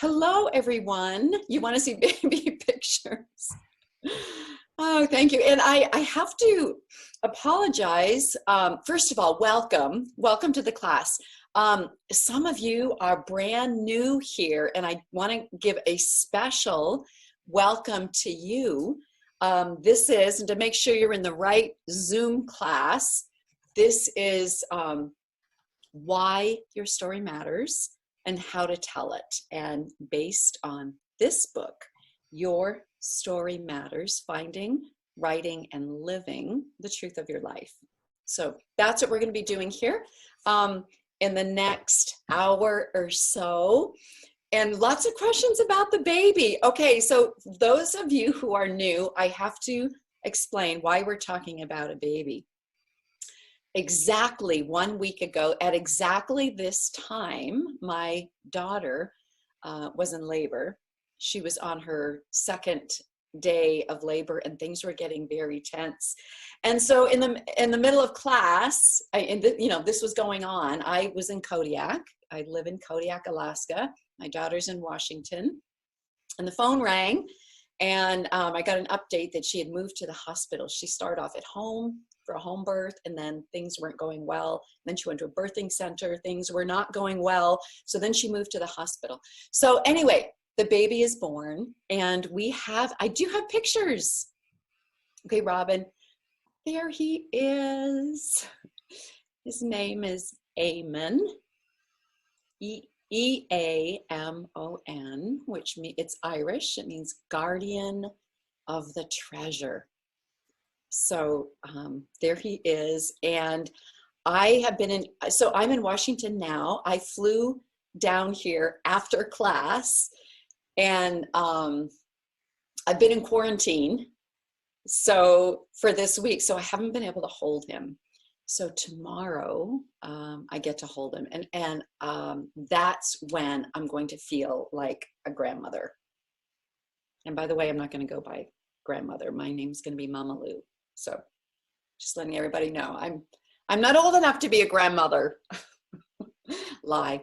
Hello, everyone. You want to see baby pictures? Oh, thank you. And I have to apologize. First of all, welcome. Welcome to the class. Some of you are brand new here, and I want to give a special welcome to you. This is, and to make sure you're in the right Zoom class, this is why your story matters and how to tell it. And based on this book, Your Story Matters, Finding, Writing, and Living the Truth of Your Life. So that's what we're going to be doing here in the next hour or so. And lots of questions about the baby. Okay, so those of you who are new, I have to explain why we're talking about a baby. Exactly 1 week ago, at exactly this time, my daughter was in labor. She was on her second day of labor, and things were getting very tense. And so, in the middle of class, this was going on. I was in Kodiak. I live in Kodiak, Alaska. My daughter's in Washington, and the phone rang, and I got an update that she had moved to the hospital. She started off at home for a home birth, and then things weren't going well. Then she went to a birthing center. Things were not going well. So then she moved to the hospital. So anyway, the baby is born, and I do have pictures. Okay, Robin, there he is. His name is Eamon, E-A-M-O-N, which means it's Irish. It means guardian of the treasure. So there he is, and I have been I'm in Washington now. I flew down here after class, and I've been in quarantine for this week, so I haven't been able to hold him. So tomorrow I get to hold him, and that's when I'm going to feel like a grandmother. And by the way, I'm not going to go by grandmother. My name's going to be Mama Lou. So just letting everybody know, I'm not old enough to be a grandmother. Lie.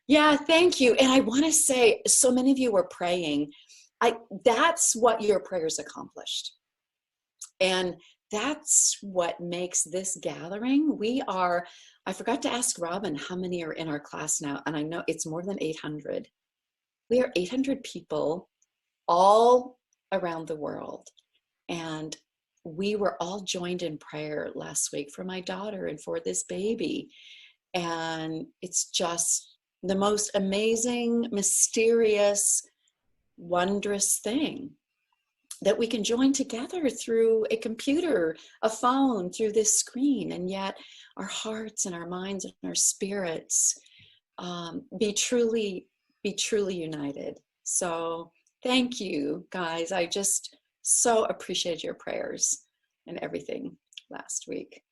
Yeah, thank you. And I want to say, so many of you were praying. That's what your prayers accomplished. And that's what makes this gathering. I forgot to ask Robin how many are in our class now. And I know it's more than 800. We are 800 people all around the world. And we were all joined in prayer last week for my daughter and for this baby. And it's just the most amazing, mysterious, wondrous thing that we can join together through a computer, a phone, through this screen. And yet our hearts and our minds and our spirits be truly united. So thank you, guys. I just so appreciate your prayers and everything last week.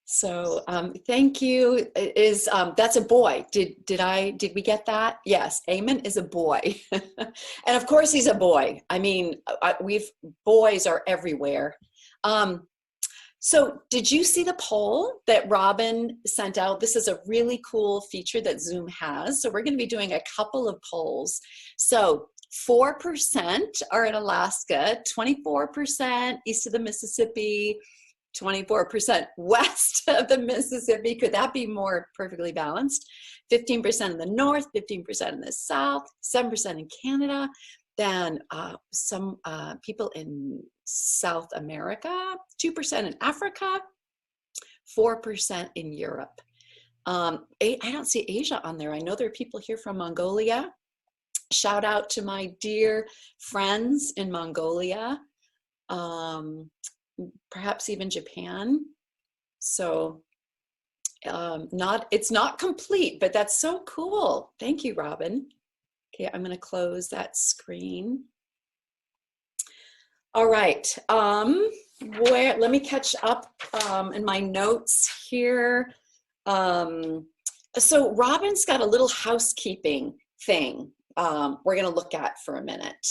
So thank you. That's a boy. Did we get that? Yes, Eamon is a boy. And of course he's a boy. I mean, boys are everywhere. So did you see the poll that Robin sent out? This is a really cool feature that Zoom has. So we're going to be doing a couple of polls. So 4% are in Alaska, 24% east of the Mississippi, 24% west of the Mississippi. Could that be more perfectly balanced? 15% in the north, 15% in the south, 7% in Canada. Then some people in South America, 2% in Africa, 4% in Europe. I don't see Asia on there. I know there are people here from Mongolia. Shout out to my dear friends in Mongolia, perhaps even Japan. So it's not complete, but that's so cool. Thank you, Robin. Okay, I'm going to close that screen. All right. Let me catch up in my notes here. So Robin's got a little housekeeping thing we're going to look at for a minute.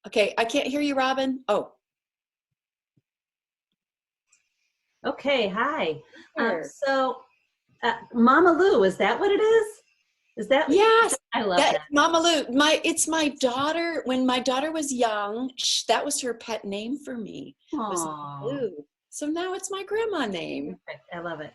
Okay, I can't hear you, Robin. Oh. Okay, hi. Here. Mama Lou, is that what it is? Is that, Yes, I love that that. Mama Lou. It's my daughter. When my daughter was young, that was her pet name for me, was Mama Oh, Lou. So now it's my grandma name. perfect. I love it.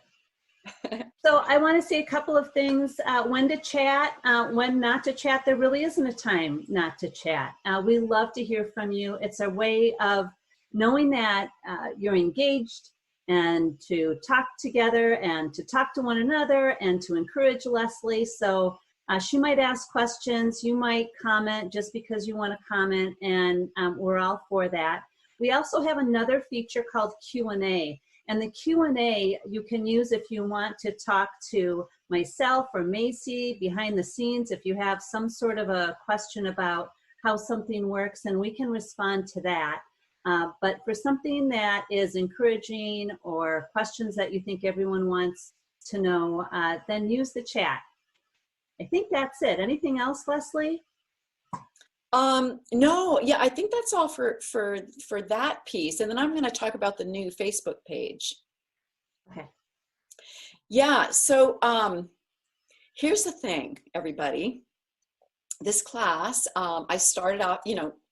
So I want to say a couple of things. When to chat, when not to chat. There really isn't a time not to chat. We love to hear from you. It's a way of knowing that you're engaged and to talk together and to talk to one another and to encourage Leslie. So she might ask questions. You might comment just because you want to comment, and we're all for that. We also have another feature called Q&A. And the Q&A you can use if you want to talk to myself or Macy behind the scenes, if you have some sort of a question about how something works, and we can respond to that. But for something that is encouraging or questions that you think everyone wants to know, then use the chat. I think that's it. Anything else, Leslie? No, yeah, I think that's all for that piece. And then I'm going to talk about the new Facebook page. Okay. Yeah, so here's the thing, everybody. This class, I started off,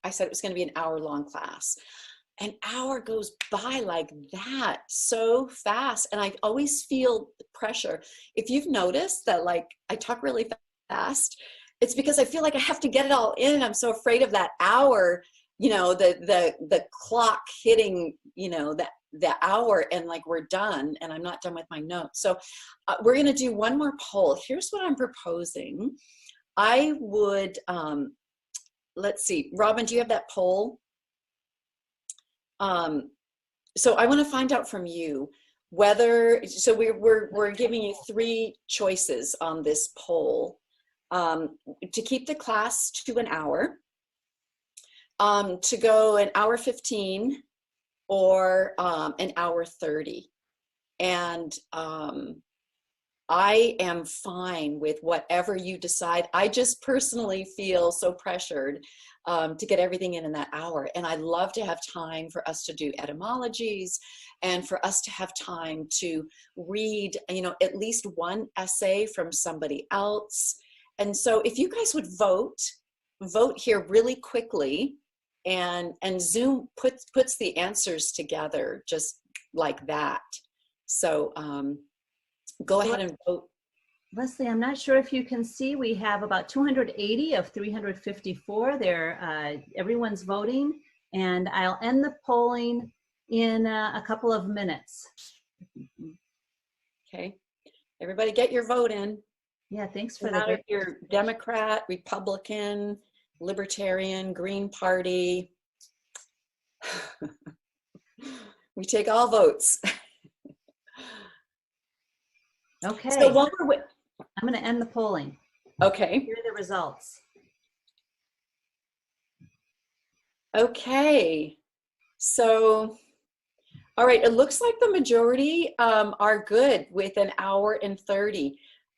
I said it was going to be an hour-long class. An hour goes by like that so fast, and I always feel the pressure. If you've noticed that, like, I talk really fast, it's because I feel like I have to get it all in. I'm so afraid of that hour, the clock hitting, the hour, and like we're done, and I'm not done with my notes. So we're going to do one more poll. Here's what I'm proposing. I would, let's see, Robin, do you have that poll? So I want to find out from you whether, so we're giving you 3 choices on this poll. To keep the class to an hour, to go an hour 15, or an hour 30. And I am fine with whatever you decide. I just personally feel so pressured to get everything in that hour. And I love to have time for us to do etymologies, and for us to have time to read, at least one essay from somebody else. And so if you guys would vote here really quickly, and Zoom puts the answers together just like that. So go ahead and vote. Leslie, I'm not sure if you can see, we have about 280 of 354 there. Everyone's voting, and I'll end the polling in a couple of minutes. Okay, everybody get your vote in. Yeah, thanks for Not that. if you're Democrat, Republican, Libertarian, Green Party. We take all votes. Okay. So while we're I'm going to end the polling. Okay. Here are the results. Okay. So, all right. It looks like the majority are good with an hour and 30.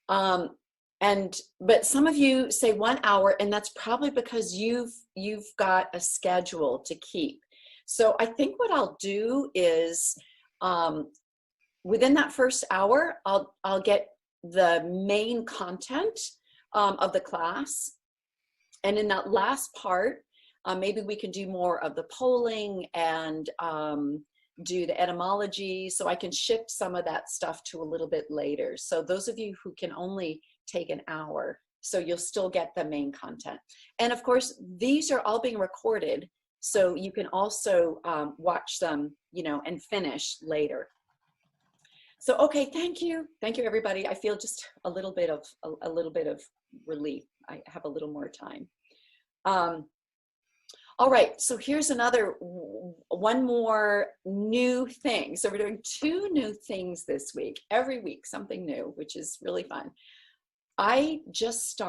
But some of you say 1 hour, and that's probably because you've got a schedule to keep. So I think what I'll do is, within that first hour, I'll get the main content of the class, and in that last part, maybe we can do more of the polling and do the etymology, so I can shift some of that stuff to a little bit later. So those of you who can only take an hour, so you'll still get the main content. And of course, these are all being recorded, so you can also watch them, and finish later. So, okay, thank you everybody. I feel just a little bit of relief. I have a little more time. All right, so here's one more new thing. So we're doing 2 new things this week, every week, something new, which is really fun. I just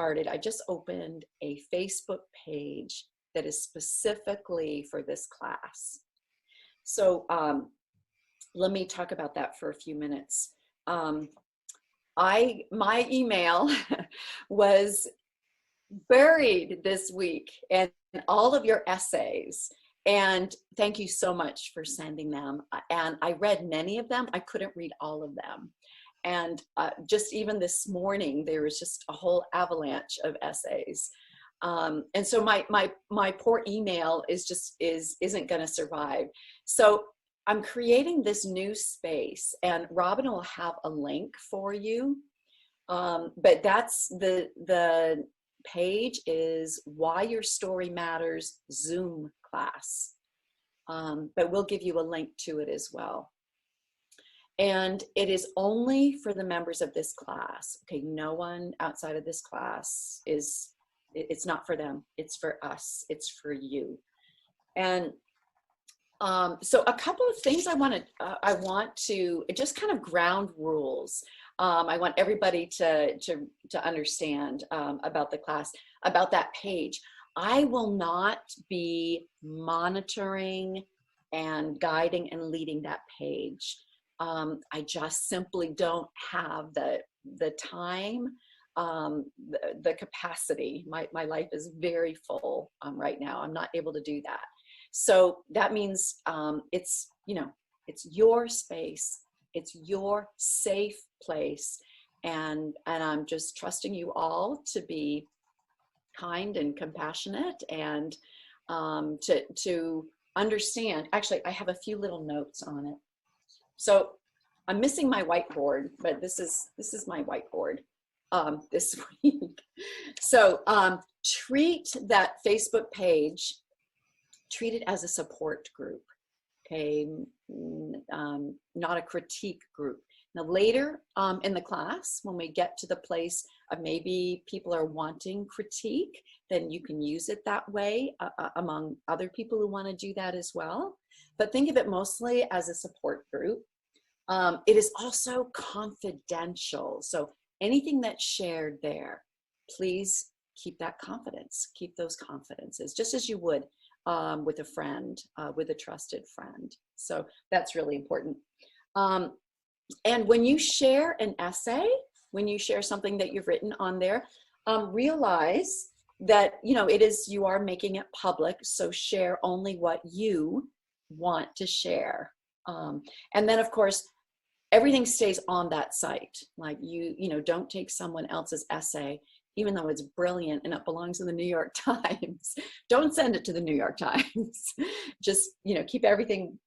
opened a Facebook page that is specifically for this class. So let me talk about that for a few minutes. My email was buried this week, and all of your essays. And thank you so much for sending them. And I read many of them. I couldn't read all of them. And just even this morning, there was just a whole avalanche of essays. And so my poor email isn't going to survive. So I'm creating this new space, and Robin will have a link for you. But that's the page is Why Your Story Matters Zoom class. But we'll give you a link to it as well. And it is only for the members of this class. Okay, no one outside of this class it's not for them. It's for us. It's for you. And so a couple of things I want to just kind of ground rules. I want everybody to understand about the class, about that page. I will not be monitoring and guiding and leading that page. I just simply don't have the time, the capacity. My life is very full right now. I'm not able to do that. So that means it's your space, it's your safe place, and I'm just trusting you all to be kind and compassionate and to understand. Actually, I have a few little notes on it. So I'm missing my whiteboard, but this is my whiteboard this week. So treat that Facebook page, treat it as a support group, okay? Not a critique group. Now later in the class, when we get to the place of maybe people are wanting critique, then you can use it that way among other people who want to do that as well. But think of it mostly as a support group. It is also confidential. So anything that's shared there, please keep that confidence, keep those confidences, just as you would with a friend, with a trusted friend. So that's really important. And when you share an essay, when you share something that you've written on there, realize that, you are making it public. So share only what you want to share. And then of course, everything stays on that site. Like don't take someone else's essay, even though it's brilliant and it belongs in the New York Times. Don't send it to the New York Times. Just, keep everything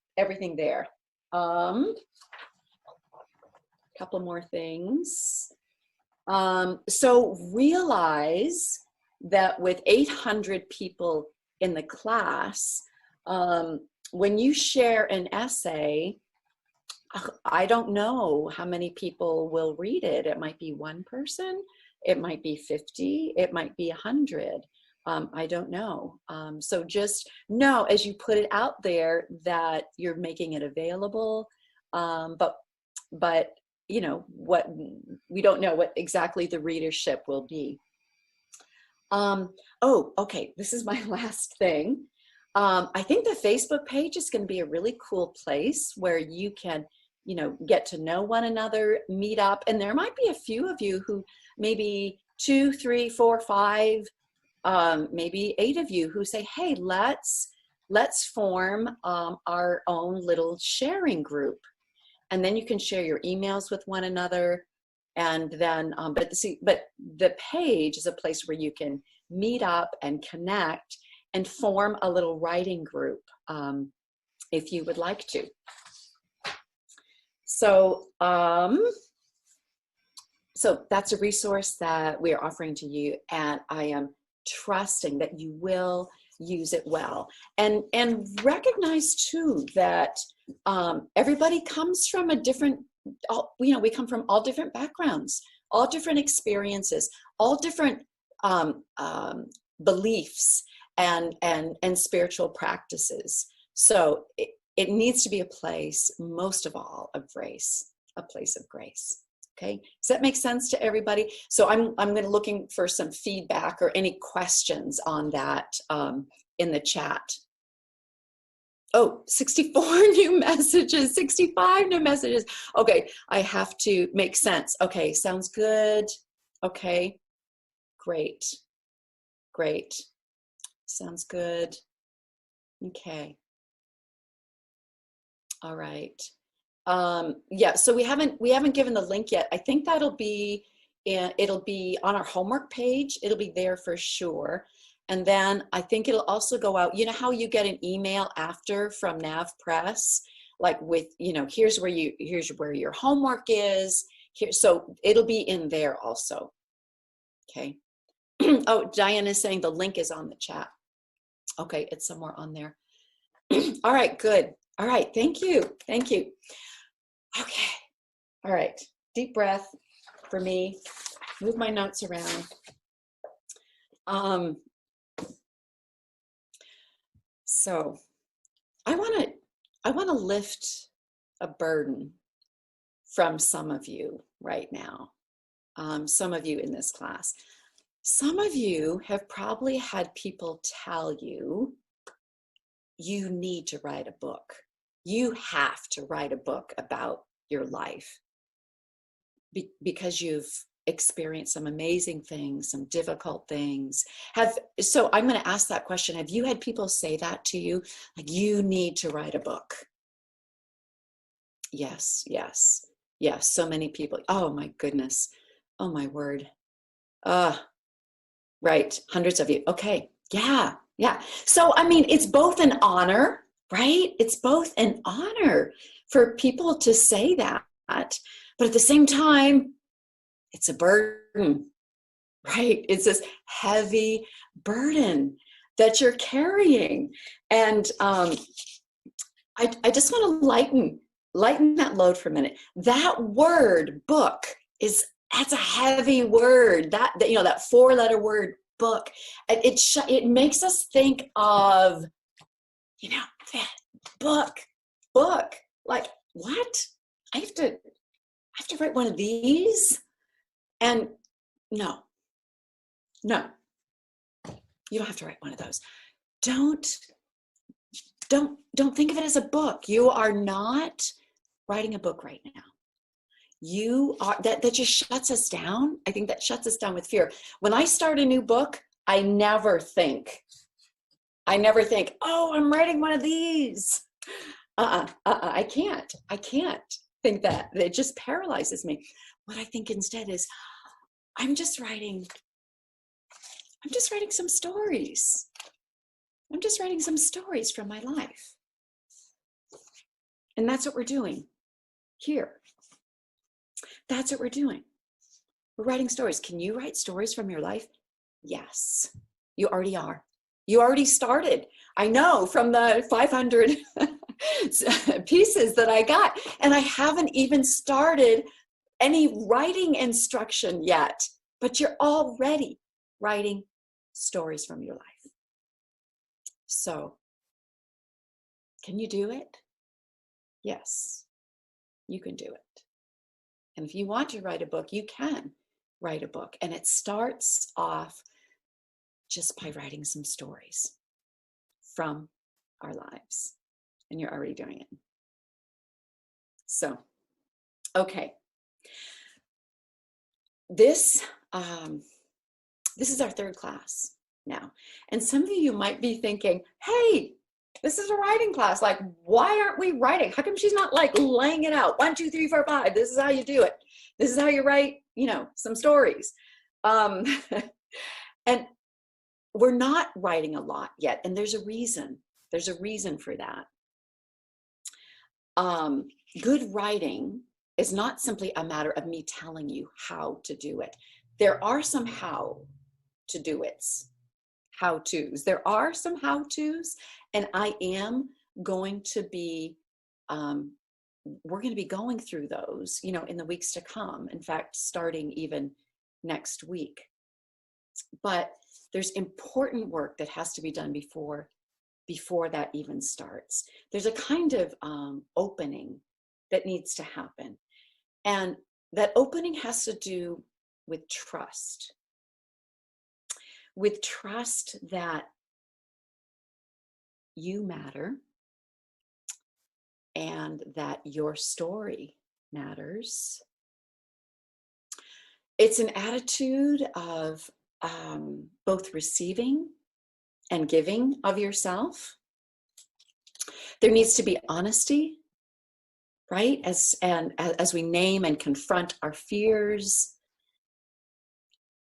there. Couple more things. So realize that with 800 people in the class, when you share an essay, I don't know how many people will read it. It might be one person, it might be 50, it might be 100. I don't know. So just know as you put it out there that you're making it available. But what we don't know what exactly the readership will be. Oh, okay. This is my last thing. I think the Facebook page is going to be a really cool place where you can, get to know one another, meet up. And there might be a few of you who maybe 2, 3, 4, 5, maybe 8 of you who say, hey, let's form our own little sharing group. And then you can share your emails with one another. And then, but the page is a place where you can meet up and connect and form a little writing group if you would like to. So, so that's a resource that we are offering to you, and I am trusting that you will use it well. And recognize too that everybody comes from a different, we come from all different backgrounds, all different experiences, all different beliefs and spiritual practices. So it needs to be a place, most of all, of grace, a place of grace. Okay, does that make sense to everybody? So I'm going to looking for some feedback or any questions on that in the chat. Oh, 64 new messages, 65 new messages. Okay, I have to make sense. Okay, sounds good. Okay, great. Sounds good. Okay. All right. Yeah, so we haven't given the link yet. I think that'll be it'll be on our homework page. It'll be there for sure. And then I think it'll also go out. You know how you get an email after from Nav Press, like with, you know, here's where your homework is. Here, so it'll be in there also. Okay. Oh, Diane is saying the link is on the chat. Okay, it's somewhere on there. All right, good. All right, thank you. Thank you. Okay. All right. Deep breath for me. Move my notes around. So I want to lift a burden from some of you right now. Some of you in this class. Some of you have probably had people tell you, you need to write a book. You have to write a book about your life because you've experienced some amazing things, some difficult things. So I'm going to ask that question. Have you had people say that to you? Like, you need to write a book? Yes, yes, yes. So many people. Oh my goodness. Oh my word. Right. Hundreds of you. Okay. Yeah. Yeah. So, I mean, it's both an honor, right? It's both an honor for people to say that. But at the same time, it's a burden, right? It's this heavy burden that you're carrying. And I just want to lighten that load for a minute. That word book that's a heavy word. That you know, that 4-letter word book. It makes us think of, you know, that book. Like, what? I have to write one of these? And no, you don't have to write one of those. Don't think of it as a book. You are not writing a book right now. You are that just shuts us down. I think that shuts us down with fear. When I start a new book, I never think, oh, I'm writing one of these. I can't think that. It just paralyzes me. What I think instead is, I'm just writing some stories. I'm just writing some stories from my life. And that's what we're doing here. That's what we're doing. We're writing stories. Can you write stories from your life? Yes, you already are. You already started. I know from the 500 pieces that I got, and I haven't even started any writing instruction yet, but you're already writing stories from your life. So, can you do it? Yes, you can do it. And if you want to write a book, you can write a book. And it starts off just by writing some stories from our lives. And you're already doing it. So, okay. This is our 3rd class now. And some of you might be thinking, hey, this is a writing class. Like, why aren't we writing? How come she's not like laying it out? 1, 2, 3, 4, 5. This is how you do it. This is how you write, you know, some stories. And we're not writing a lot yet. And there's a reason. There's a reason for that. Good writing is not simply a matter of me telling you how to do it. There are some how to do it. How-tos. There are some how-tos, and I am going to be, we're going to be going through those, you know, in the weeks to come. In fact, starting even next week. But there's important work that has to be done before that even starts. There's a kind of opening that needs to happen. And that opening has to do with trust. With trust that you matter and that your story matters. It's an attitude of both receiving and giving of yourself. There needs to be honesty, right? As we name and confront our fears.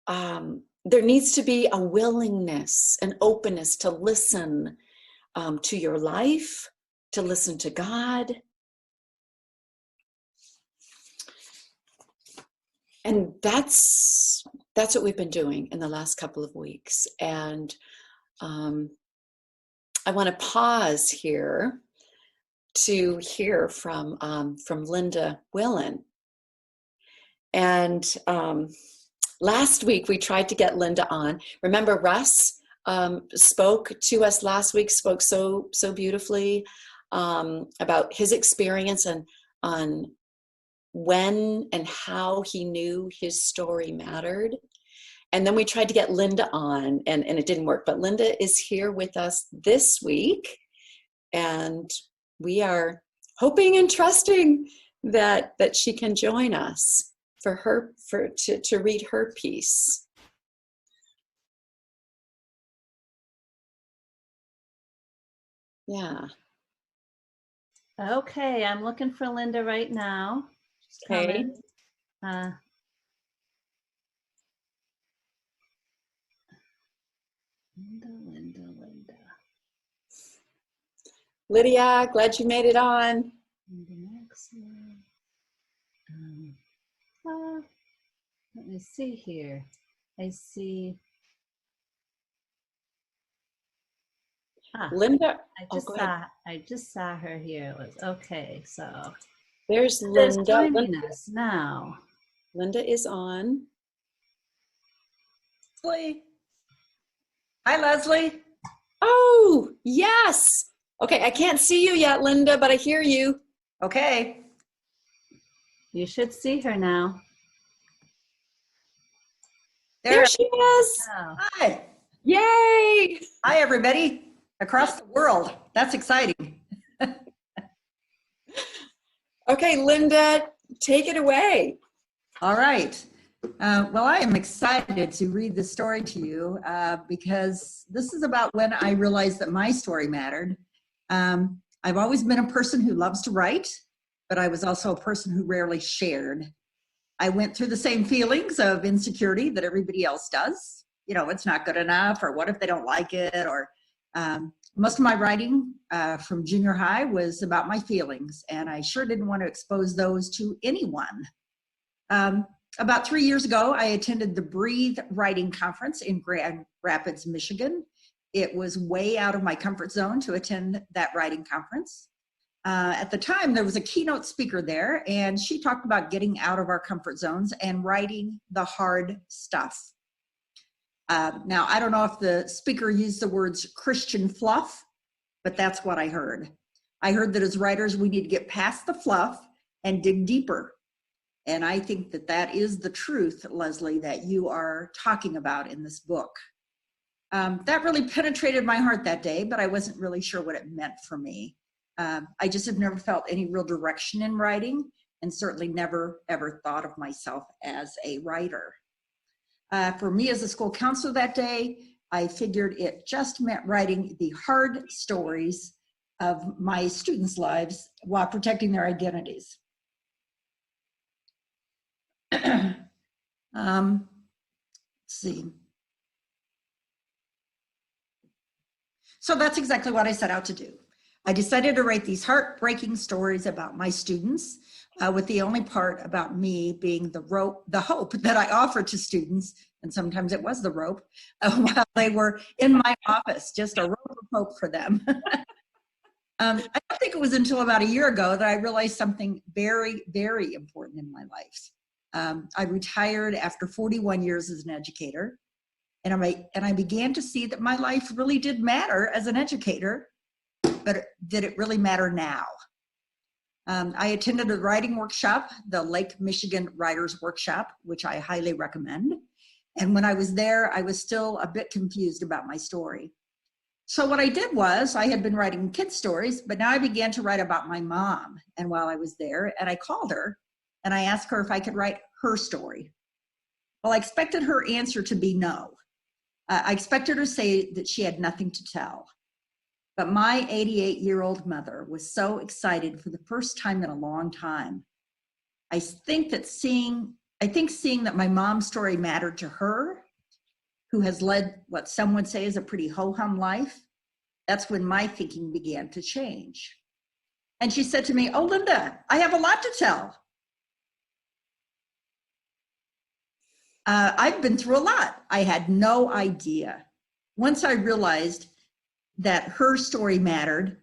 There needs to be a willingness, an openness to listen to your life, to listen to God. And that's what we've been doing in the last couple of weeks. And I want to pause here to hear from Linda Willen. And last week we tried to get Linda on. Remember, Russ spoke to us last week, spoke so beautifully about his experience and on when and how he knew his story mattered. And then we tried to get Linda on, and it didn't work. But Linda is here with us this week, and we are hoping and trusting that she can join us to read her piece. Yeah. Okay, I'm looking for Linda right now. She's coming. Linda. Lydia, glad you made it on. Let me see here. I see. Linda. I just saw her here. It was okay. So there's Linda joining us now. Linda is on. Leslie. Hi, Leslie. Oh, yes. Okay, I can't see you yet, Linda, but I hear you. Okay. You should see her now. There she is. Oh. Hi. Yay. Hi, everybody across the world. That's exciting. Okay, Linda, take it away. All right. Well, I am excited to read this story to you because this is about when I realized that my story mattered. I've always been a person who loves to write, but I was also a person who rarely shared. I went through the same feelings of insecurity that everybody else does. You know, it's not good enough, or what if they don't like it, or most of my writing from junior high was about my feelings, and I sure didn't want to expose those to anyone. About 3 years ago, I attended the Breathe Writing Conference in Grand Rapids, Michigan. It was way out of my comfort zone to attend that writing conference. At the time, there was a keynote speaker there, and she talked about getting out of our comfort zones and writing the hard stuff. Now, I don't know if the speaker used the words Christian fluff, but that's what I heard. I heard that as writers, we need to get past the fluff and dig deeper. And I think that that is the truth, Leslie, that you are talking about in this book. That really penetrated my heart that day, but I wasn't really sure what it meant for me. I just have never felt any real direction in writing, and certainly never ever thought of myself as a writer. For me as a school counselor that day, I figured it just meant writing the hard stories of my students' lives while protecting their identities. Let's see. So that's exactly what I set out to do. I decided to write these heartbreaking stories about my students, with the only part about me being the hope that I offered to students, and sometimes it was the rope, while they were in my office, just a rope of hope for them. I don't think it was until about a year ago that I realized something very, very important in my life. I retired after 41 years as an educator, and I began to see that my life really did matter as an educator, but did it really matter now? I attended a writing workshop, the Lake Michigan Writers Workshop, which I highly recommend. And when I was there, I was still a bit confused about my story. So what I did was, I had been writing kids' stories, but now I began to write about my mom. And while I was there, and I called her, and I asked her if I could write her story. Well, I expected her answer to be no. I expected her to say that she had nothing to tell. but my 88-year-old mother was so excited for the first time in a long time. I think seeing that my mom's story mattered to her, who has led what some would say is a pretty ho-hum life, that's when my thinking began to change. And she said to me, "Oh, Linda, I have a lot to tell. I've been through a lot." I had no idea. Once I realized that her story mattered,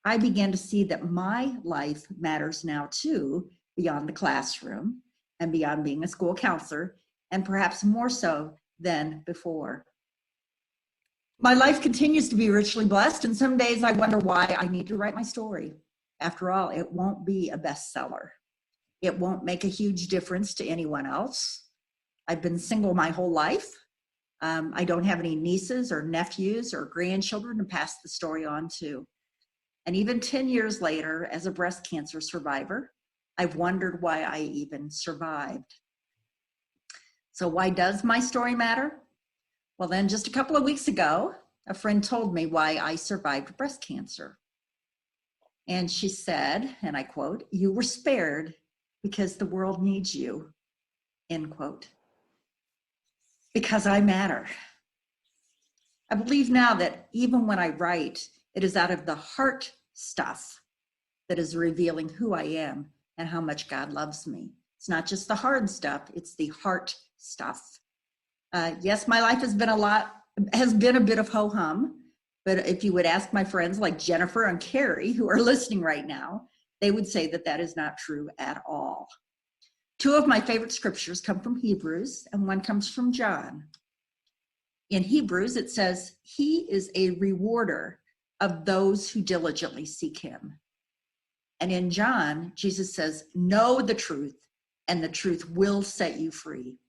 I began to see that my life matters now too, beyond the classroom and beyond being a school counselor, and perhaps more so than before. My life continues to be richly blessed, and some days I wonder why I need to write my story. After all, it won't be a bestseller. It won't make a huge difference to anyone else. I've been single my whole life. I don't have any nieces or nephews or grandchildren to pass the story on to. And even 10 years later, as a breast cancer survivor, I've wondered why I even survived. So why does my story matter? Well, then just a couple of weeks ago, a friend told me why I survived breast cancer. And she said, and I quote, "You were spared because the world needs you," end quote. Because I matter. I believe now that even when I write, it is out of the heart stuff that is revealing who I am and how much God loves me. It's not just the hard stuff, it's the heart stuff. Yes, my life has been a bit of ho-hum, but if you would ask my friends like Jennifer and Carrie, who are listening right now, they would say that that is not true at all. Two of my favorite scriptures come from Hebrews, and one comes from John. In Hebrews, it says, "He is a rewarder of those who diligently seek him." And in John, Jesus says, "Know the truth, and the truth will set you free."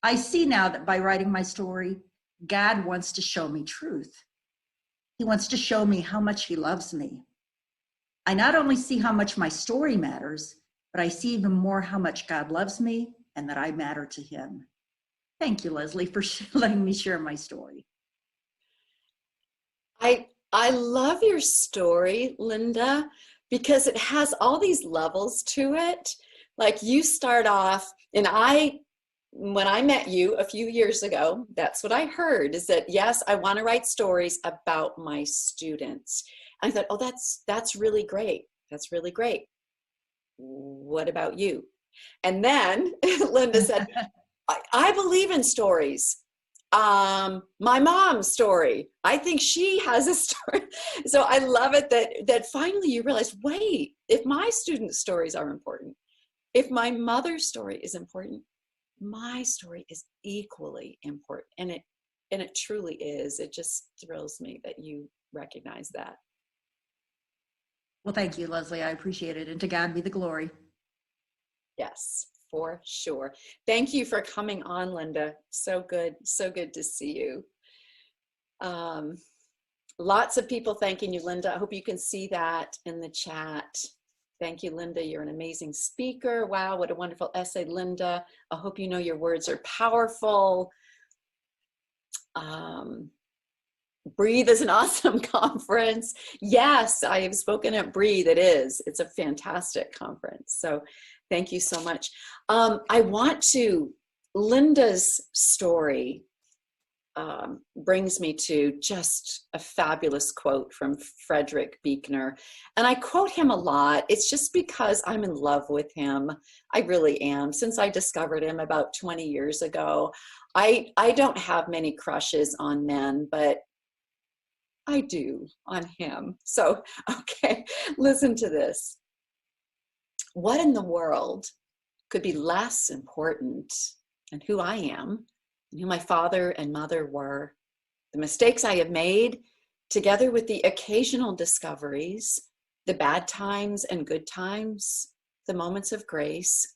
I see now that by writing my story, God wants to show me truth. He wants to show me how much he loves me. I not only see how much my story matters, but I see even more how much God loves me and that I matter to him. Thank you, Leslie, for letting me share my story. I love your story, Linda, because it has all these levels to it. Like you start off, and when I met you a few years ago, that's what I heard, is that, yes, I want to write stories about my students. I thought, oh, that's really great. That's really great. What about you? And then Linda said, I believe in stories. My mom's story, I think she has a story. So I love it that finally you realize, wait, if my students' stories are important, if my mother's story is important, my story is equally important. And it truly is. It just thrills me that you recognize that. Well, thank you, Leslie. I appreciate it. And to God be the glory. Yes, for sure. Thank you for coming on, Linda. So good to see you. Lots of people thanking you, Linda. I hope you can see that in the chat. Thank you, Linda. You're an amazing speaker. Wow, what a wonderful essay, Linda. I hope you know your words are powerful. Breathe is an awesome conference. Yes, I have spoken at Breathe. It's a fantastic conference. So thank you so much. Linda's story brings me to just a fabulous quote from Frederick Buechner. And I quote him a lot. It's just because I'm in love with him. I really am. Since I discovered him about 20 years ago, I don't have many crushes on men, but I do on him. So, okay, listen to this. What in the world could be less important than who I am and who my father and mother were, the mistakes I have made, together with the occasional discoveries, the bad times and good times, the moments of grace.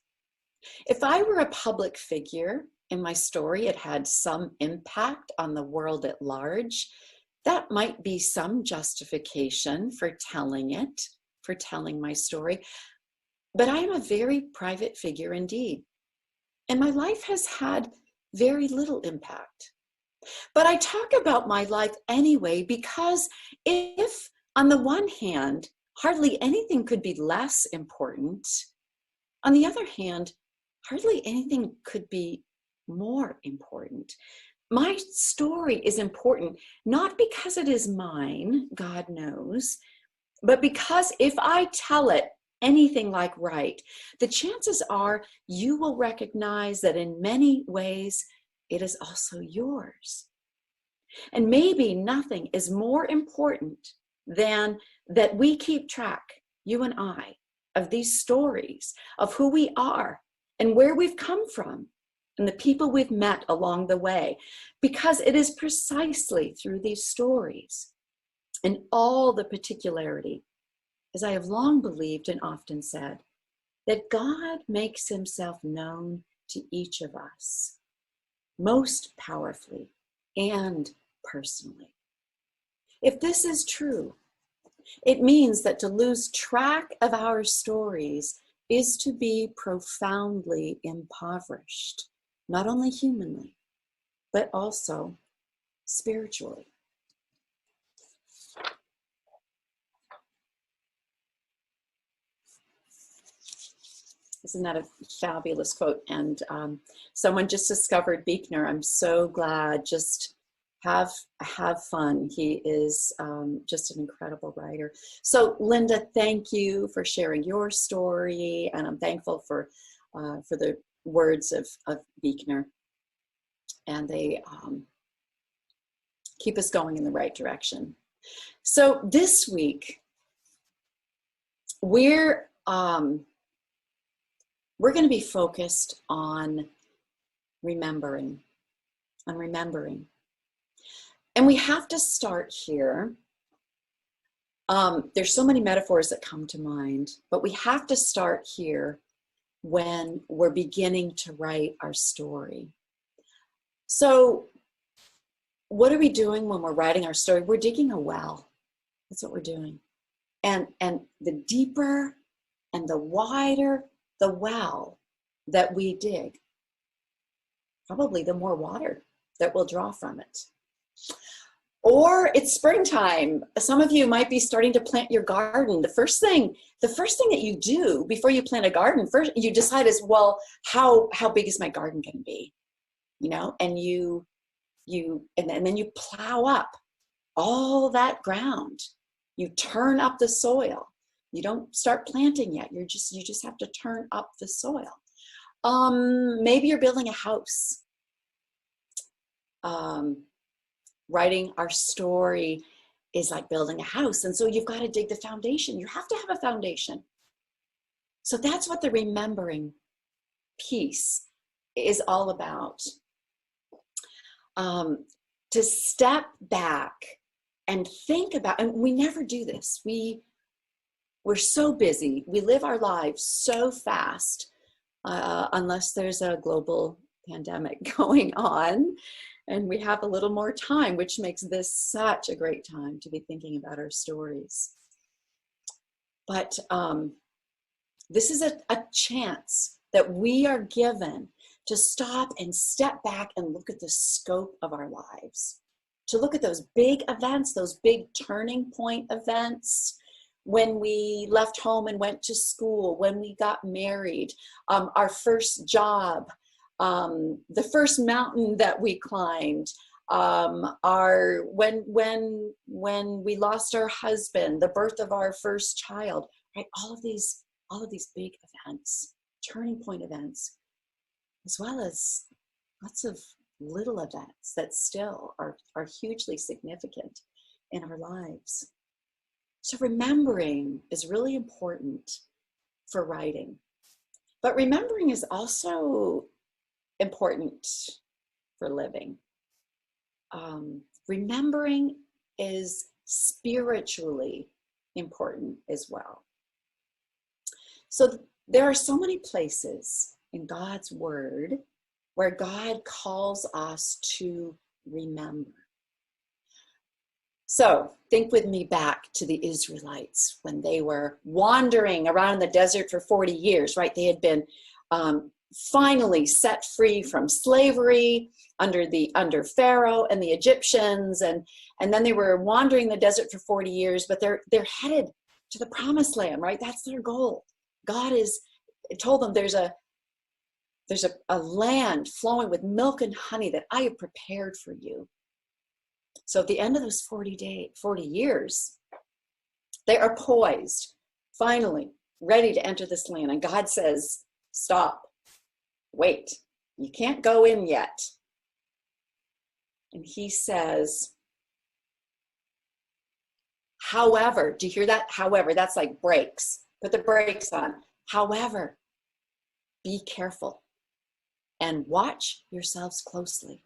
If I were a public figure and my story had had some impact on the world at large, that might be some justification for telling my story. But I am a very private figure indeed. And my life has had very little impact. But I talk about my life anyway, because if on the one hand, hardly anything could be less important, on the other hand, hardly anything could be more important. My story is important, not because it is mine, God knows, but because if I tell it anything like right, the chances are you will recognize that in many ways it is also yours. And maybe nothing is more important than that we keep track, you and I, of these stories of who we are and where we've come from and the people we've met along the way, because it is precisely through these stories and all the particularity, as I have long believed and often said, that God makes himself known to each of us most powerfully and personally. If this is true, it means that to lose track of our stories is to be profoundly impoverished, not only humanly, but also spiritually. Isn't that a fabulous quote? And someone just discovered Buechner. I'm so glad. Just have fun. He is just an incredible writer. So Linda, thank you for sharing your story, and I'm thankful for the words of Buechner, and they keep us going in the right direction. So this week we're going to be focused on remembering. And we have to start here. There's so many metaphors that come to mind, but we have to start here when we're beginning to write our story. So what are we doing when we're writing our story? We're digging a well. That's what we're doing. And the deeper and the wider the well that we dig, probably the more water that we'll draw from it. Or it's springtime. Some of you might be starting to plant your garden. The first thing that you do before you plant a garden, first you decide is, well, how big is my garden going to be? You know, and then you plow up all that ground. You turn up the soil. You don't start planting yet. You just have to turn up the soil. Maybe you're building a house. Writing our story is like building a house. And so you've got to dig the foundation. You have to have a foundation. So that's what the remembering piece is all about. To step back and think about, and we never do this. We're so busy. We live our lives so fast, unless there's a global pandemic going on. And we have a little more time, which makes this such a great time to be thinking about our stories. But this is a chance that we are given to stop and step back and look at the scope of our lives, to look at those big events, those big turning point events, when we left home and went to school, when we got married, our first job, the first mountain that we climbed, when we lost our husband, the birth of our first child, right? All of these big events, turning point events, as well as lots of little events that still are hugely significant in our lives. So remembering is really important for writing, but remembering is also important for living. Remembering is spiritually important as well. So there are so many places in God's word where God calls us to remember. So think with me back to the Israelites when they were wandering around the desert for 40 years, right? They had been finally set free from slavery under Pharaoh and the Egyptians, and then they were wandering the desert for 40 years, but they're headed to the promised land, right? That's their goal. God has told them there's a land flowing with milk and honey that I have prepared for you. So at the end of those 40 years, they are poised, finally ready to enter this land. And God says, stop, wait, you can't go in yet. And he says, however, do you hear that? However, that's like brakes. Put the brakes on. However, be careful and watch yourselves closely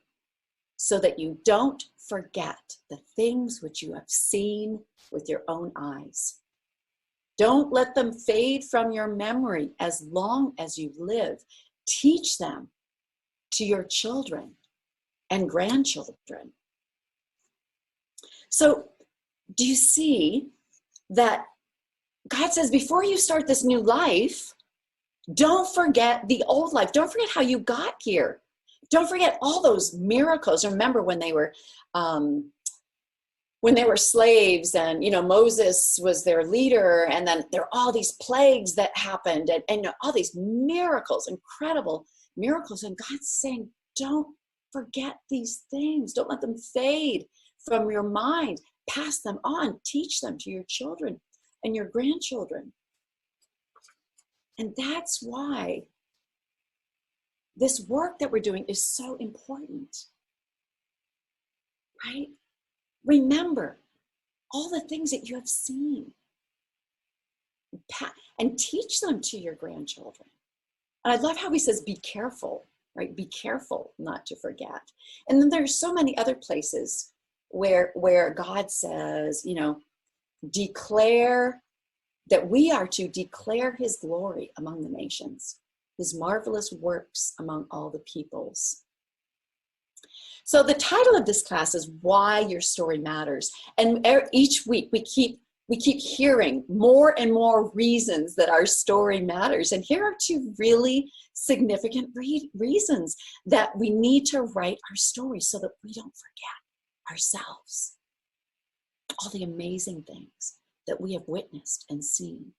so that you don't forget the things which you have seen with your own eyes. Don't let them fade from your memory as long as you live. Teach them to your children and grandchildren. So, do you see that God says, before you start this new life, don't forget the old life. Don't forget how you got here. Don't forget all those miracles. Remember when they were slaves, and Moses was their leader, and then there are all these plagues that happened, and all these miracles, incredible miracles. And God's saying, don't forget these things. Don't let them fade from your mind. Pass them on. Teach them to your children and your grandchildren. And that's why this work that we're doing is so important, right? Remember all the things that you have seen and teach them to your grandchildren. And I love how he says, be careful, right? Be careful not to forget. And then there's so many other places where God says, declare that we are to declare his glory among the nations, his marvelous works among all the peoples. So the title of this class is Why Your Story Matters. And each week we keep hearing more and more reasons that our story matters. And here are two really significant reasons that we need to write our story so that we don't forget ourselves. All the amazing things that we have witnessed and seen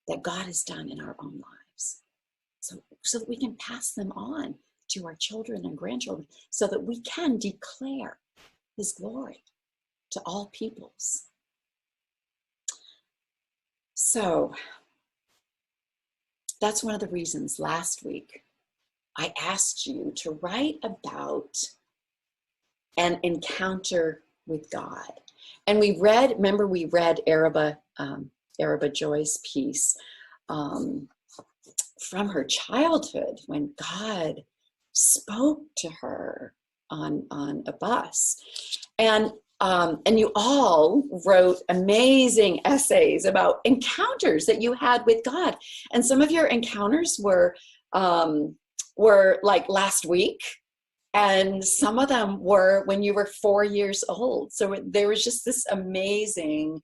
that God has done in our own lives. So that we can pass them on to our children and grandchildren, so that we can declare his glory to all peoples. So that's one of the reasons last week I asked you to write about an encounter with God. And we read Araba Joy's piece from her childhood, when God spoke to her on a bus. And you all wrote amazing essays about encounters that you had with God. And some of your encounters were like last week, and some of them were when you were 4 years old. So there was just this amazing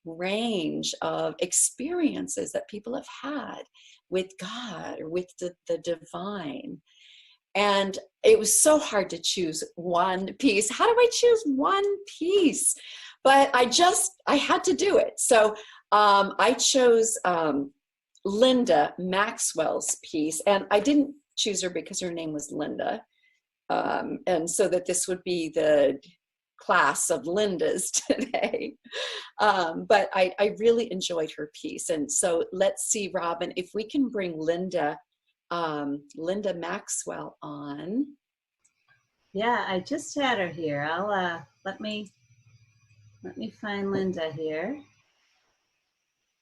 range of experiences that people have had with God or with the divine. And it was so hard to choose one piece. How do I choose one piece? But I had to do it. So I chose Linda Maxwell's piece, and I didn't choose her because her name was Linda. And so that this would be the class of Lindas today. But I really enjoyed her piece. And so let's see, Robin, if we can bring Linda Maxwell on. Yeah, I just had her here. I'll let me find Linda here.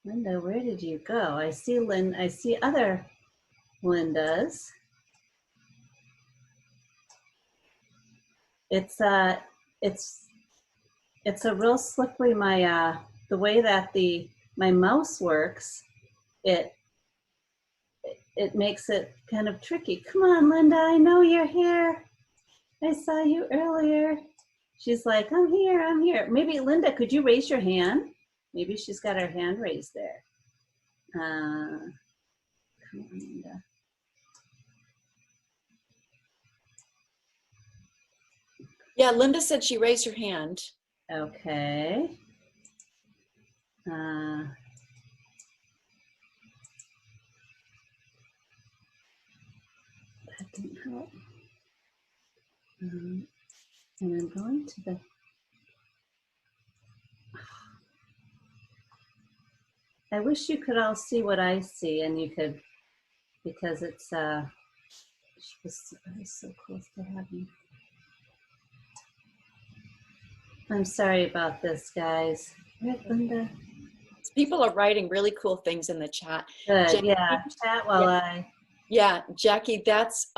Linda, where did you go? I see other Lindas. It's a real slippery, the way that my mouse works, it makes it kind of tricky. Come on, Linda, I know you're here. I saw you earlier. She's like, I'm here. Maybe, Linda, could you raise your hand? Maybe she's got her hand raised there. Come on, Linda. Yeah, Linda said she raised her hand. Okay. That didn't help. And I'm going to the... I wish you could all see what I see, and you could, because it's it was so close to having. I'm sorry about this, guys. Right, Linda? People are writing really cool things in the chat. Good, Jackie, yeah. Chat while yeah, Jackie, that's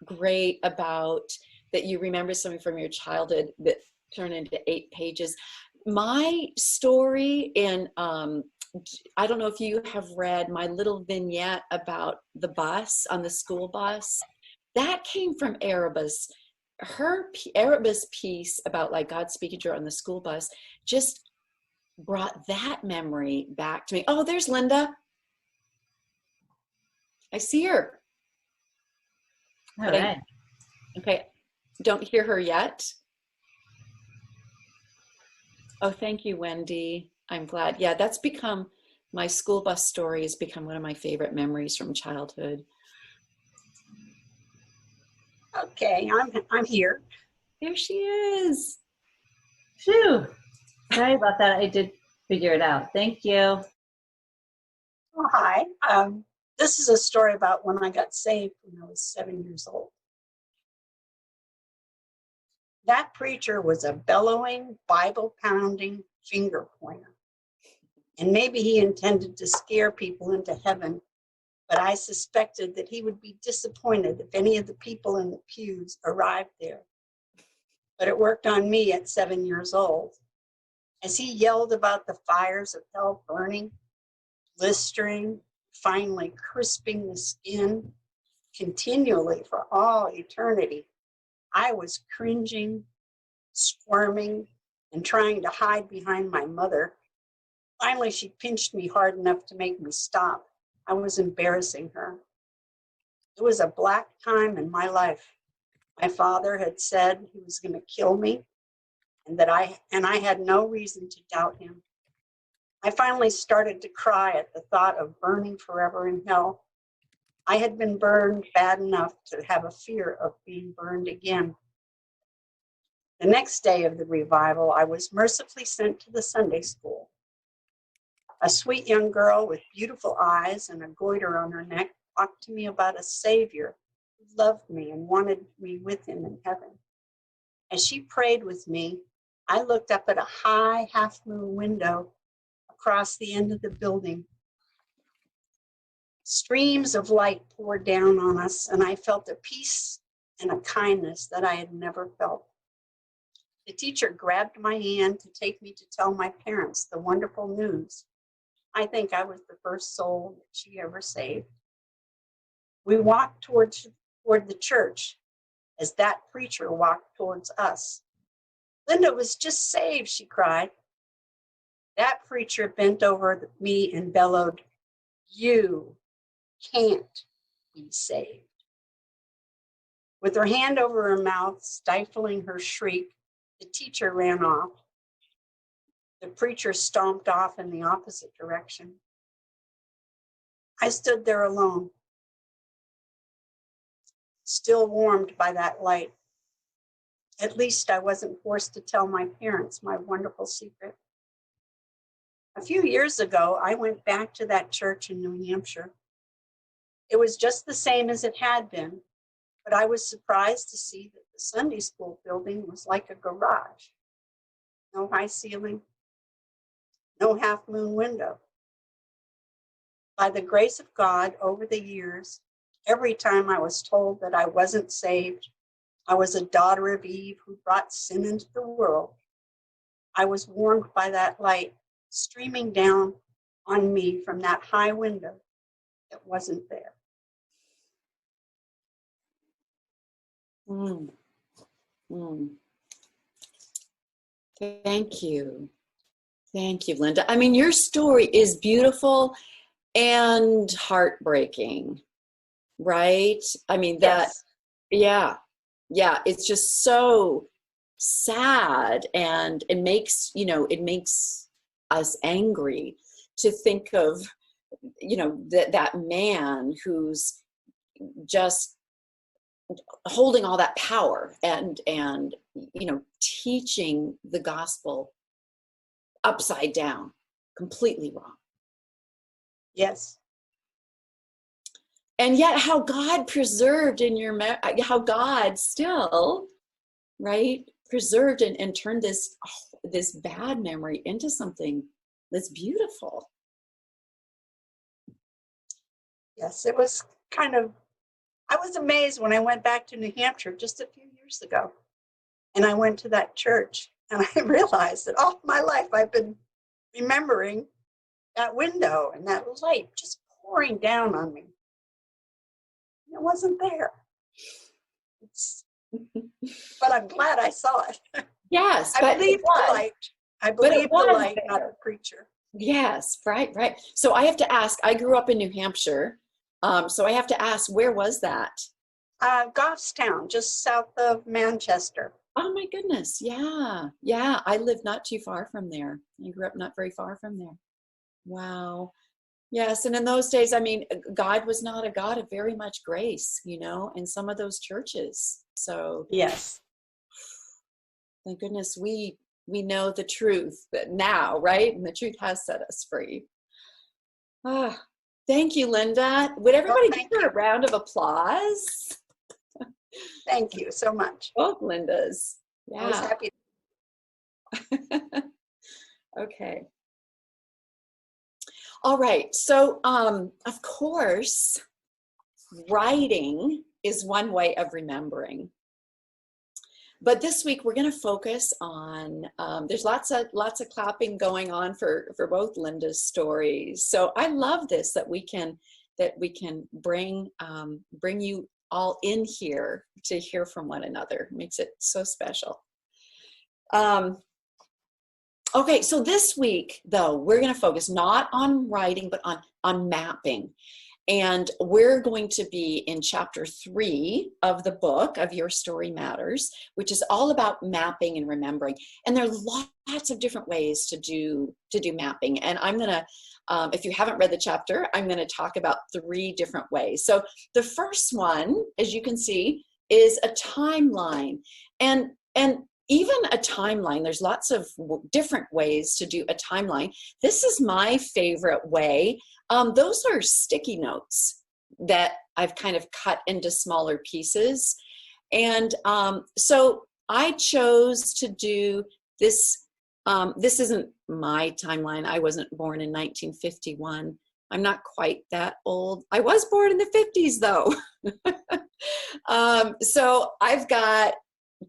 great about that you remember something from your childhood that turned into 8 pages. My story in, I don't know if you have read my little vignette about the bus, on the school bus. That came from Araba's. Araba's piece about like God speaking to her on the school bus just brought that memory back to me. Oh, there's Linda. I see her. All right. Okay, don't hear her yet. Oh, thank you, Wendy. I'm glad. Yeah, that's become, my school bus story has become one of my favorite memories from childhood. Okay, I'm here. There she is. Phew. Sorry about that. I did figure it out. Thank you. Oh, hi. This is a story about when I got saved when I was 7 years old. That preacher was a bellowing, Bible-pounding finger pointer. And maybe he intended to scare people into heaven, but I suspected that he would be disappointed if any of the people in the pews arrived there. But it worked on me at 7 years old. As he yelled about the fires of hell burning, blistering, finally crisping the skin, continually for all eternity, I was cringing, squirming, and trying to hide behind my mother. Finally, she pinched me hard enough to make me stop. I was embarrassing her. It was a black time in my life. My father had said he was going to kill me, and I had no reason to doubt him. I finally started to cry at the thought of burning forever in hell. I had been burned bad enough to have a fear of being burned again. The next day of the revival, I was mercifully sent to the Sunday school. A sweet young girl with beautiful eyes and a goiter on her neck talked to me about a Savior who loved me and wanted me with him in heaven. As she prayed with me, I looked up at a high half-moon window across the end of the building. Streams of light poured down on us, and I felt a peace and a kindness that I had never felt. The teacher grabbed my hand to take me to tell my parents the wonderful news. I think I was the first soul that she ever saved. We walked toward the church as that preacher walked towards us. Linda was just saved, she cried. That preacher bent over me and bellowed, "You can't be saved." With her hand over her mouth, stifling her shriek, the teacher ran off. The preacher stomped off in the opposite direction. I stood there alone, still warmed by that light. At least I wasn't forced to tell my parents my wonderful secret. A few years ago, I went back to that church in New Hampshire. It was just the same as it had been, but I was surprised to see that the Sunday school building was like a garage. No high ceiling, no half-moon window. By the grace of God, over the years, every time I was told that I wasn't saved, I was a daughter of Eve who brought sin into the world, I was warmed by that light streaming down on me from that high window that wasn't there. Mm. Mm. Thank you. Thank you, Linda. I mean, your story is beautiful and heartbreaking, right? I mean, that, Yes. yeah, it's just so sad, and it makes, it makes us angry to think of, that man who's just holding all that power and teaching the gospel upside down, completely wrong. Yes. And yet how God preserved how God still, right, preserved and turned this bad memory into something that's beautiful. Yes, it was I was amazed when I went back to New Hampshire just a few years ago. And I went to that church and I realized that all my life I've been remembering that window and that light just pouring down on me. It wasn't there. But I'm glad I saw it. Yes, I believe the light. I believe the light, not the preacher. Yes, right. So I have to ask, I grew up in New Hampshire. So I have to ask, where was that? Goffstown, just south of Manchester. Oh my goodness. Yeah. I lived not too far from there. I grew up not very far from there. Wow. Yes. And in those days, I mean, God was not a God of very much grace, in some of those churches. So yes. Thank goodness we know the truth now, right? And the truth has set us free. Thank you, Linda. Would everybody give her a round of applause? Thank you so much. Both Lindas. Yeah. I was happy. Okay. All right. So, of course, writing is one way of remembering. But this week we're going to focus on, there's lots of clapping going on for both Linda's stories. So I love this, that we can bring you all in here to hear from one another. It makes it so special. Okay, so this week though, we're going to focus not on writing, but on mapping. And we're going to be in chapter 3 of the book of Your Story Matters, which is all about mapping and remembering. And there are lots of different ways to do mapping. And I'm going to, if you haven't read the chapter, I'm going to talk about 3 different ways. So the first one, as you can see, is a timeline. And even a timeline, there's lots of different ways to do a timeline. This is my favorite way. Those are sticky notes that I've kind of cut into smaller pieces. And so I chose to do this. This isn't my timeline. I wasn't born in 1951. I'm not quite that old. I was born in the 50s though. So I've got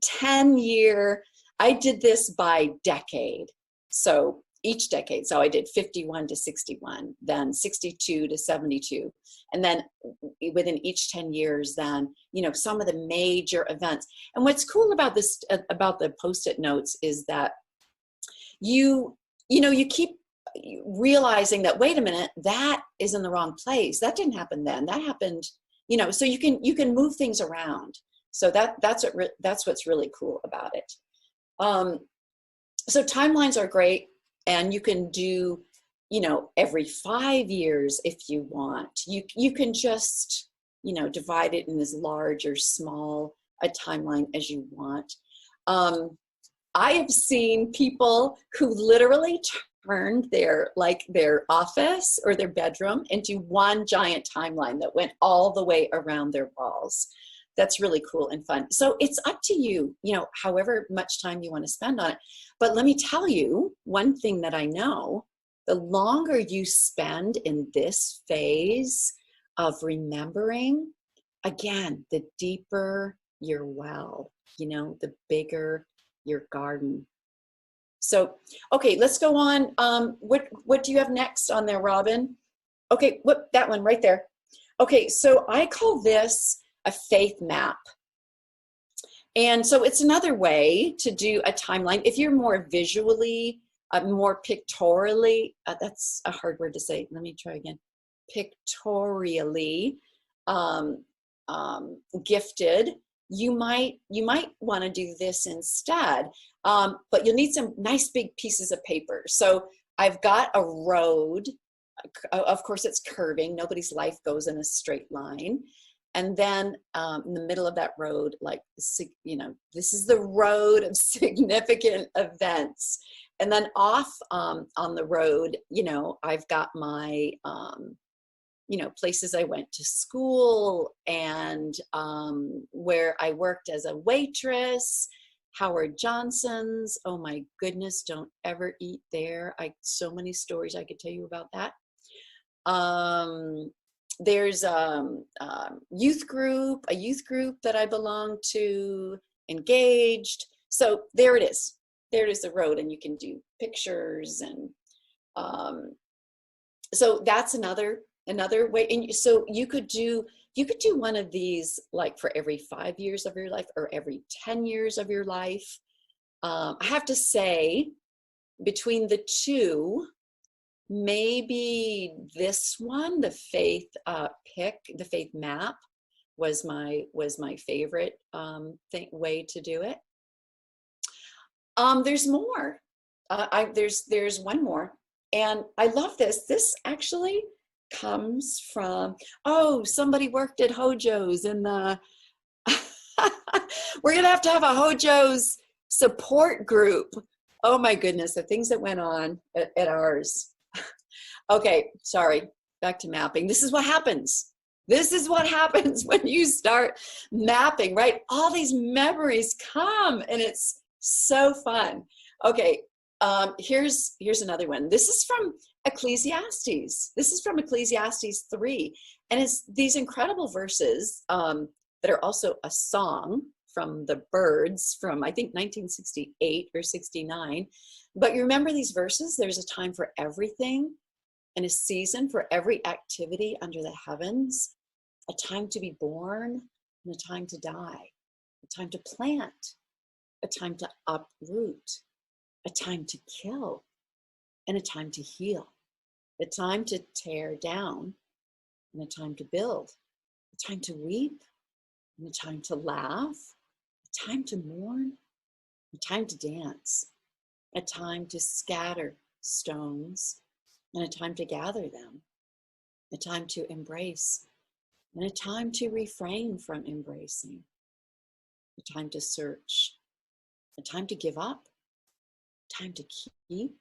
10-year, I did this by decade. So each decade. So I did 51 to 61, then 62 to 72. And then within each 10 years, then, some of the major events. And what's cool about this, about the Post-it notes is that you keep realizing that, wait a minute, that is in the wrong place. That didn't happen then. That happened, so you can move things around. So that's what's really cool about it. So timelines are great, and you can do, every 5 years if you want. You can just, divide it in as large or small a timeline as you want. I have seen people who literally turned their office or their bedroom into one giant timeline that went all the way around their walls. That's really cool and fun. So it's up to you, however much time you want to spend on it. But let me tell you, one thing that I know, the longer you spend in this phase of remembering, again, the deeper your well, the bigger your garden. So, okay, let's go on. What do you have next on there, Robin? Okay, that one right there. Okay, so I call this a faith map. And so it's another way to do a timeline. If you're more visually, more pictorially, that's a hard word to say. Let me try again. Pictorially gifted, you might want to do this instead. But you'll need some nice big pieces of paper. So I've got a road. Of course, it's curving. Nobody's life goes in a straight line. And then in the middle of that road, like, you know, this is the road of significant events. And then off on the road, you know, I've got my, you know, places I went to school and where I worked as a waitress, Howard Johnson's. Oh my goodness, don't ever eat there. So many stories I could tell you about that. There's a youth group that I belong to, engaged. So there it is. There it is, the road, and you can do pictures. And so that's another way. And so you could do one of these like for every 5 years of your life or every 10 years of your life. I have to say, between the two, maybe this one, the faith the faith map, was my favorite way to do it. There's more. There's one more, and I love this. This actually comes from, somebody worked at Hojo's in the. We're gonna have to have a Hojo's support group. Oh my goodness, the things that went on at ours. Okay, sorry, back to mapping. This is what happens. This is what happens when you start mapping, right? All these memories come, and it's so fun. Okay, here's another one. This is from Ecclesiastes. This is from Ecclesiastes 3. And it's these incredible verses that are also a song from the Byrds from, I think, 1968 or 69. But you remember these verses? There's a time for everything, and a season for every activity under the heavens, a time to be born and a time to die, a time to plant, a time to uproot, a time to kill, and a time to heal, a time to tear down and a time to build, a time to weep and a time to laugh, a time to mourn, a time to dance, a time to scatter stones, and a time to gather them, a time to embrace, and a time to refrain from embracing, a time to search, a time to give up, a time to keep,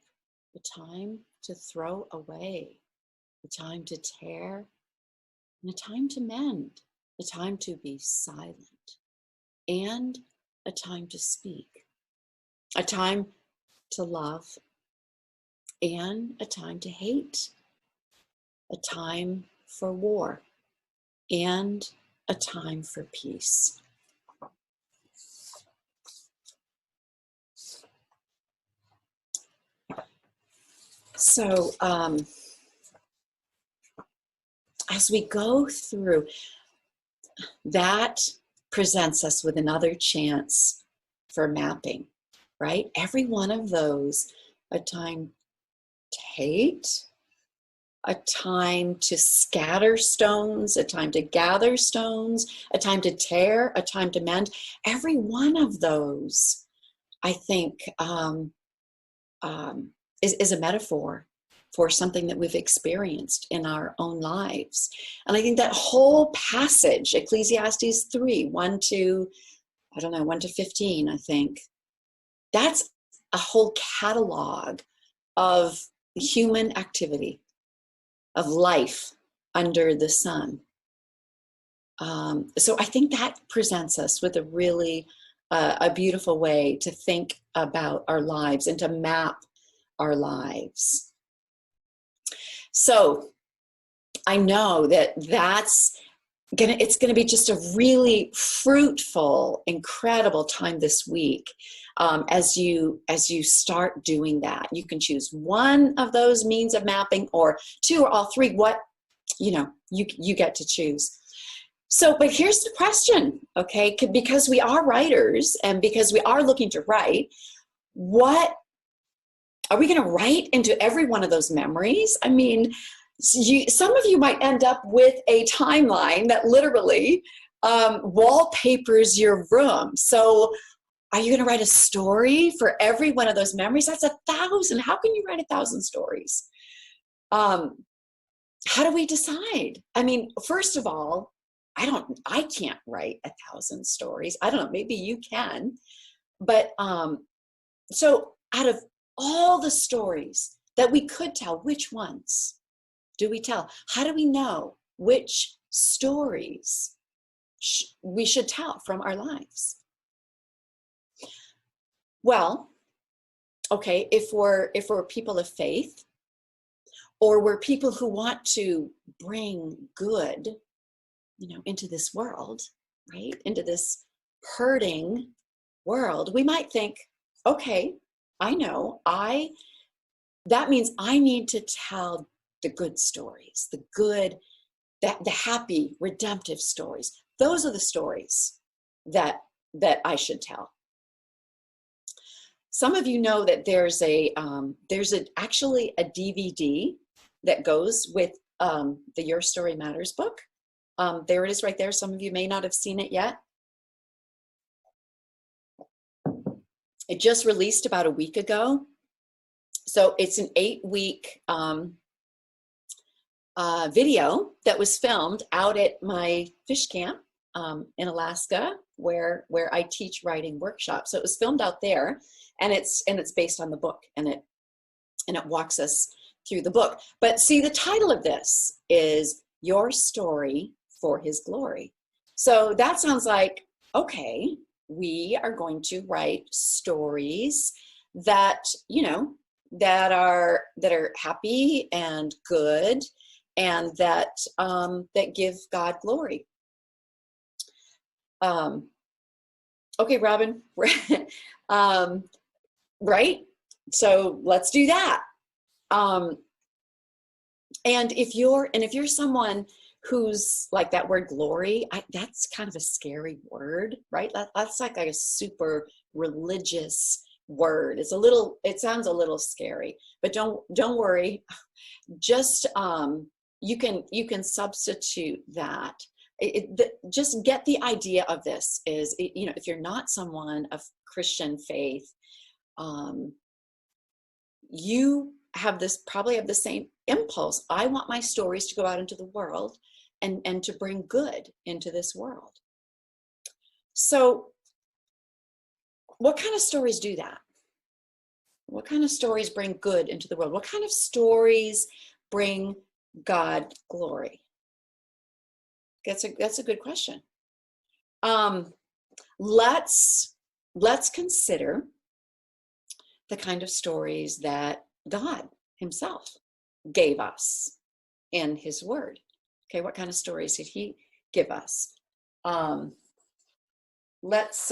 a time to throw away, a time to tear, and a time to mend, a time to be silent, and a time to speak, a time to love, and a time to hate, a time for war, and a time for peace. So as we go through, that presents us with another chance for mapping, right? Every one of those, a time to hate, a time to scatter stones, a time to gather stones, a time to tear, a time to mend. Every one of those, I think, is a metaphor for something that we've experienced in our own lives. And I think that whole passage, Ecclesiastes 3, 1 to 15, I think, that's a whole catalog of human activity, of life under the sun. So I think that presents us with a really a beautiful way to think about our lives and to map our lives. So I know that it's gonna be just a really fruitful, incredible time this week. As you start doing that, you can choose one of those means of mapping, or two, or all three. What you get to choose. So, but here's the question, okay? Because we are writers and because we are looking to write, what are we going to write into every one of those memories? I mean, some of you might end up with a timeline that literally wallpapers your room. So are you going to write a story for every one of those memories? That's 1,000. How can you write 1,000 stories? How do we decide? I mean, first of all, I can't write 1,000 stories. I don't know, maybe you can. But so out of all the stories that we could tell, which ones do we tell? How do we know which stories we should tell from our lives? Well, okay, if we're people of faith, or we're people who want to bring good, into this world, right? Into this hurting world, we might think, okay, I know, that means I need to tell the good stories, the good, the happy, redemptive stories. Those are the stories that I should tell. Some of you know that there's actually a DVD that goes with the Your Story Matters book. There it is right there. Some of you may not have seen it yet. It just released about a week ago. So it's an 8-week video that was filmed out at my fish camp in Alaska, where I teach writing workshops. So it was filmed out there, and it's based on the book, and it walks us through the book. But see, the title of this is Your Story for His Glory. So that sounds like, okay, we are going to write stories that, that are happy and good, and that give God glory. Okay, Robin, right? So let's do that. And if you're someone who's like, that word glory, that's kind of a scary word, right? That's like a super religious word. It sounds a little scary, but don't worry. Just you can substitute that. Just get the idea of this is, if you're not someone of Christian faith, you probably have the same impulse. I want my stories to go out into the world and to bring good into this world. So what kind of stories do that? What kind of stories bring good into the world? What kind of stories bring God glory? That's a good question. Let's consider the kind of stories that God Himself gave us in His Word. Okay, what kind of stories did He give us? Let's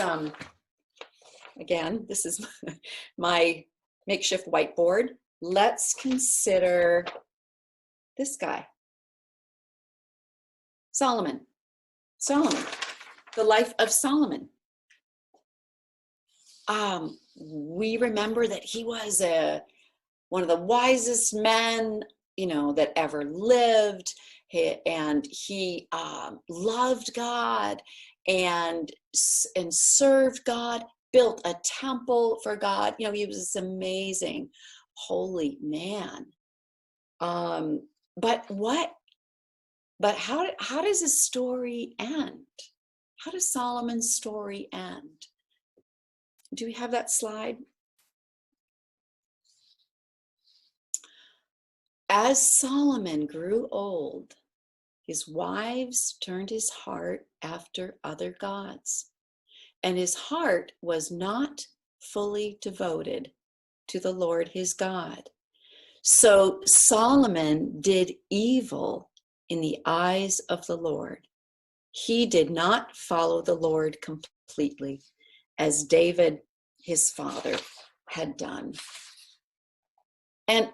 again, this is my makeshift whiteboard. Let's consider this guy, Solomon, the life of Solomon. We remember that he was one of the wisest men, that ever lived, and he loved God and served God, built a temple for God. He was this amazing, holy man. But how does his story end? How does Solomon's story end? Do we have that slide? As Solomon grew old, his wives turned his heart after other gods, and his heart was not fully devoted to the Lord his God. So Solomon did evil in the eyes of the Lord. He did not follow the Lord completely, as David, his father, had done. And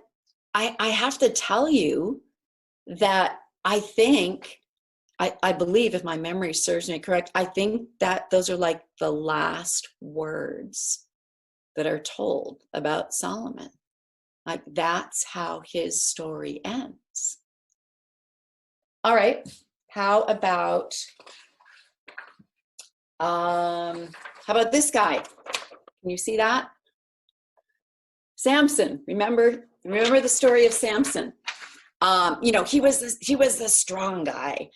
I have to tell you that I believe, if my memory serves me correct, I think that those are like the last words that are told about Solomon. Like, that's how his story ends. All right, how about How about this guy? Can you see that? Samson. Remember the story of Samson. He was the strong guy,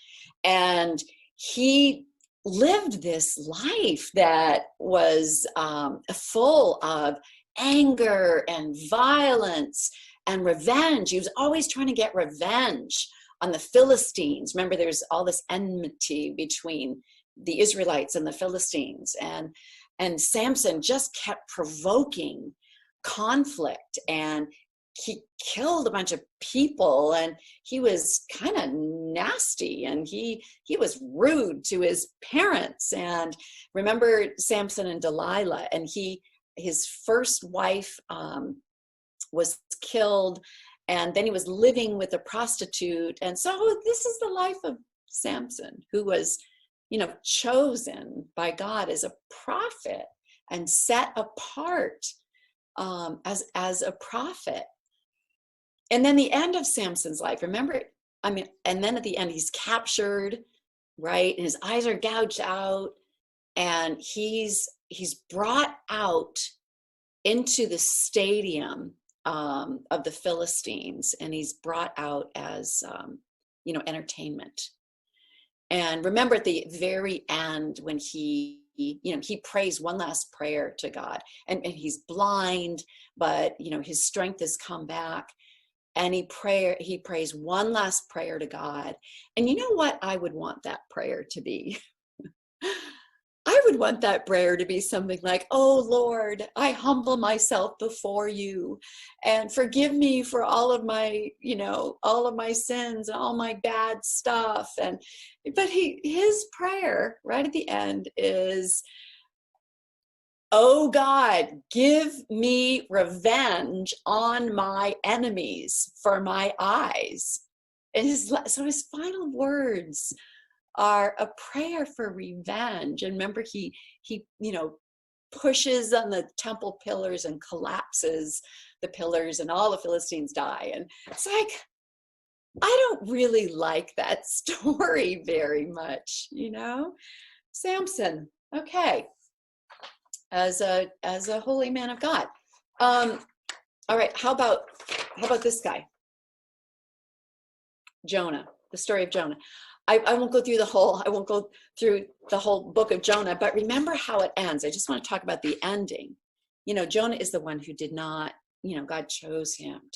and he lived this life that was full of anger and violence and revenge. He was always trying to get revenge on the Philistines. Remember, there's all this enmity between the Israelites and the Philistines, and Samson just kept provoking conflict, and he killed a bunch of people, and he was kind of nasty, and he was rude to his parents. And remember Samson and Delilah, and his first wife was killed, and then he was living with a prostitute. And so this is the life of Samson, who was, chosen by God as a prophet and set apart as a prophet. And then the end of Samson's life, remember, and then at the end he's captured, right? And his eyes are gouged out, and he's brought out into the stadium of the Philistines, and he's brought out as, entertainment. And remember at the very end when he prays one last prayer to God, and he's blind, but, his strength has come back. And he prays one last prayer to God. And you know what I would want that prayer to be? I would want that prayer to be something like, "Oh Lord, I humble myself before you, and forgive me for all of my sins and all my bad stuff." But his prayer right at the end is, "Oh God, give me revenge on my enemies for my eyes." And so his final words are a prayer for revenge. And remember, he pushes on the temple pillars and collapses the pillars, and all the Philistines die. And it's like, I don't really like that story very much, Samson. Okay. As a holy man of God. All right, how about this guy? Jonah, the story of Jonah. I won't go through the whole book of Jonah, but remember how it ends. I just want to talk about the ending. Jonah is the one who did not, God chose him to